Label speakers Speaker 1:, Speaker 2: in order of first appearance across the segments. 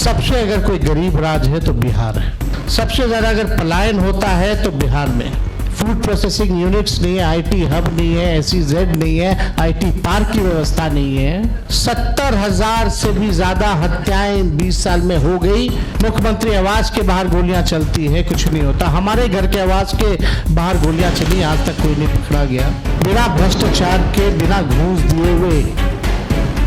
Speaker 1: सबसे अगर कोई गरीब राज्य है तो बिहार है। सबसे ज़्यादा अगर पलायन होता है तो बिहार में। फूड प्रोसेसिंग यूनिट्स नहीं है, आईटी हब नहीं है, SEZ नहीं है, आईटी पार्क की व्यवस्था नहीं है। 70,000 से भी ज़्यादा हत्याएं 20 साल में हो गई। मुख्यमंत्री आवास के बाहर गोलियां चलती है, कुछ नहीं होता। हमारे घर के आवास के बाहर गोलियां चली, आज तक कोई नहीं पकड़ा गया। बिना भ्रष्टाचार के, बिना घूस दिए हुए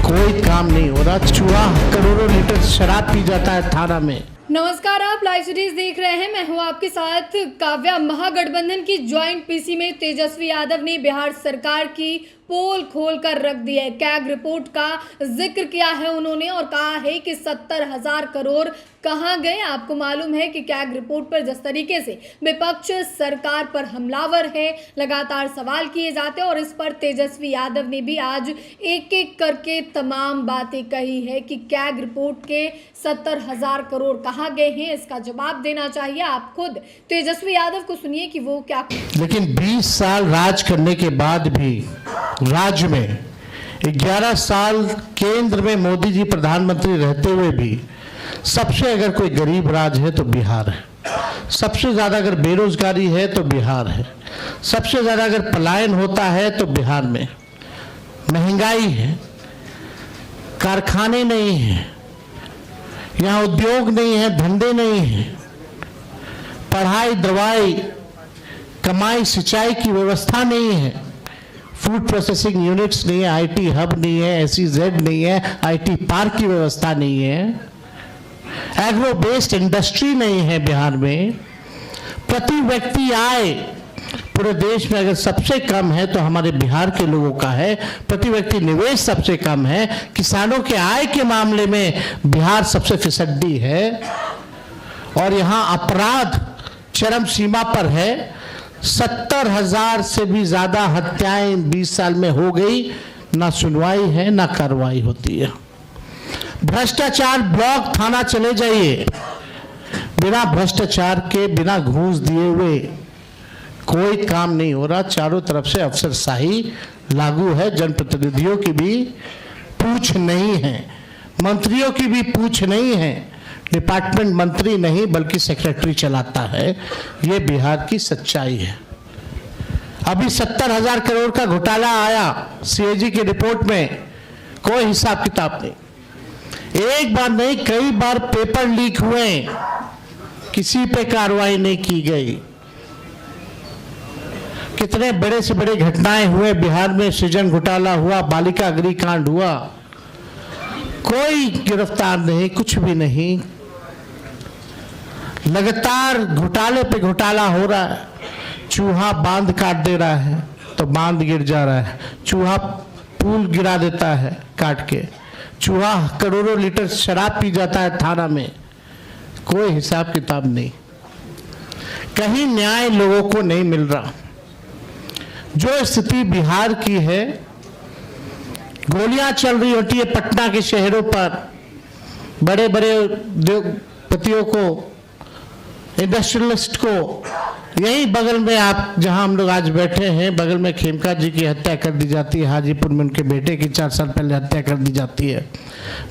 Speaker 1: कोई काम नहीं हो रहा। चूहा करोड़ों लीटर शराब पी जाता है थाना में।
Speaker 2: नमस्कार, आप लाइव सीरीज देख रहे हैं। मैं हूं आपके साथ काव्या। महागठबंधन की ज्वाइंट पीसी में तेजस्वी यादव ने बिहार सरकार की पोल खोल कर रख दी है। कैग रिपोर्ट का जिक्र किया है उन्होंने और कहा है कि 70,000 करोड़ कहां गए। आपको मालूम है कि कैग रिपोर्ट पर जिस तरीके से विपक्ष सरकार पर हमलावर है, लगातार सवाल किए जाते हैं और इस पर तेजस्वी यादव ने भी आज एक एक करके तमाम बातें कही है कि कैग रिपोर्ट के 70,000 करोड़ कहां गए हैं। इसका जवाब देना चाहिए। आप खुद तेजस्वी यादव को सुनिए कि वो क्या।
Speaker 1: लेकिन 20 साल राज करने के बाद भी राज्य में 11 साल केंद्र में मोदी जी प्रधानमंत्री रहते हुए भी सबसे अगर कोई गरीब राज्य है तो बिहार है। सबसे ज़्यादा अगर बेरोजगारी है तो बिहार है। सबसे ज़्यादा अगर पलायन होता है तो बिहार में। महंगाई है, कारखाने नहीं हैं, यहाँ उद्योग नहीं है, धंधे नहीं हैं, पढ़ाई, दवाई, कमाई, सिंचाई की व्यवस्था नहीं है, फूड प्रोसेसिंग यूनिट्स नहीं है, आईटी हब नहीं है, SEZ नहीं है, आईटी पार्क की व्यवस्था नहीं है, एग्रो बेस्ड इंडस्ट्री नहीं है बिहार में। प्रति व्यक्ति आय पूरे देश में अगर सबसे कम है तो हमारे बिहार के लोगों का है। प्रति व्यक्ति निवेश सबसे कम है। किसानों के आय के मामले में बिहार सबसे फिसड्डी है और यहाँ अपराध चरम सीमा पर है। 70,000 से भी ज्यादा हत्याएं 20 साल में हो गई। ना सुनवाई है, ना कार्रवाई होती है। भ्रष्टाचार ब्लॉक थाना चले जाइए, बिना भ्रष्टाचार के, बिना घूस दिए हुए कोई काम नहीं हो रहा। चारों तरफ से अफसरशाही लागू है। जनप्रतिनिधियों की भी पूछ नहीं है, मंत्रियों की भी पूछ नहीं है। डिपार्टमेंट मंत्री नहीं बल्कि सेक्रेटरी चलाता है। ये बिहार की सच्चाई है। अभी 70,000 करोड़ का घोटाला आया CAG की रिपोर्ट में, कोई हिसाब किताब नहीं। एक बार नहीं, कई बार पेपर लीक हुए, किसी पे कार्रवाई नहीं की गई। कितने बड़े से बड़े घटनाएं हुए बिहार में। सृजन घोटाला हुआ, बालिका गृह कांड हुआ, कोई गिरफ्तार नहीं, कुछ भी नहीं। लगातार घोटाले पे घोटाला हो रहा है। चूहा बांध काट दे रहा है तो बांध गिर जा रहा है, चूहा पुल गिरा देता है काट के, चूहा करोड़ों लीटर शराब पी जाता है थाना में। कोई हिसाब किताब नहीं, कहीं न्याय लोगों को नहीं मिल रहा। जो स्थिति बिहार की है, गोलियां चल रही होती है पटना के शहरों पर, बड़े बड़े उद्योगपतियों को, इंडस्ट्रियलिस्ट को। यही बगल में आप जहां हम लोग आज बैठे हैं, बगल में खेमका जी की हत्या कर दी जाती है। हाजीपुर में उनके बेटे की 4 साल पहले हत्या कर दी जाती है।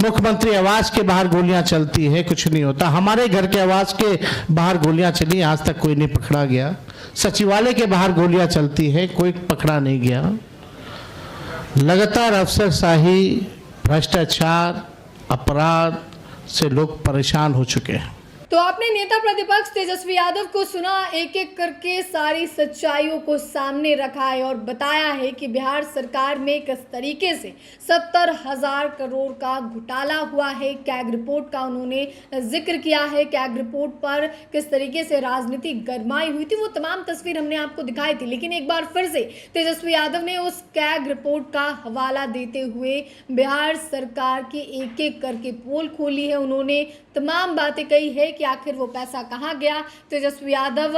Speaker 1: मुख्यमंत्री आवास के बाहर गोलियां चलती है, कुछ नहीं होता। हमारे घर के आवास के बाहर गोलियां चली, आज तक कोई नहीं पकड़ा गया। सचिवालय के बाहर गोलियां चलती है, कोई पकड़ा नहीं गया। लगातार अफसरशाही, भ्रष्टाचार, अपराध से लोग परेशान हो चुके हैं।
Speaker 2: तो आपने नेता प्रतिपक्ष तेजस्वी यादव को सुना, एक एक करके सारी सच्चाइयों को सामने रखा है और बताया है कि बिहार सरकार में किस तरीके से 70,000 करोड़ का घोटाला हुआ है। कैग रिपोर्ट का उन्होंने जिक्र किया है। कैग रिपोर्ट पर किस तरीके से राजनीति गरमाई हुई थी, वो तमाम तस्वीर हमने आपको दिखाई थी। लेकिन एक बार फिर से तेजस्वी यादव ने उस कैग रिपोर्ट का हवाला देते हुए बिहार सरकार की एक एक करके पोल खोली है। उन्होंने तमाम बातें कही है कि आखिर वो पैसा कहाँ गया। तेजस्वी यादव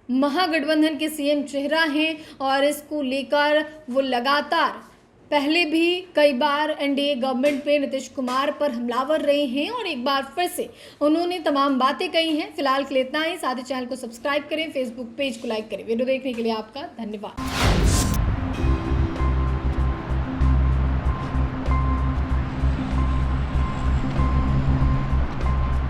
Speaker 2: महागठबंधन के CM चेहरा हैं और इसको लेकर वो लगातार पहले भी कई बार NDA गवर्नमेंट पे नीतीश कुमार पर हमलावर रहे हैं और एक बार फिर से उन्होंने तमाम बातें कही हैं। फिलहाल के लिए इतना ही। साथ ही चैनल को सब्सक्राइब करें, फेसबुक पेज को लाइक करें। वीडियो देखने के लिए आपका धन्यवाद।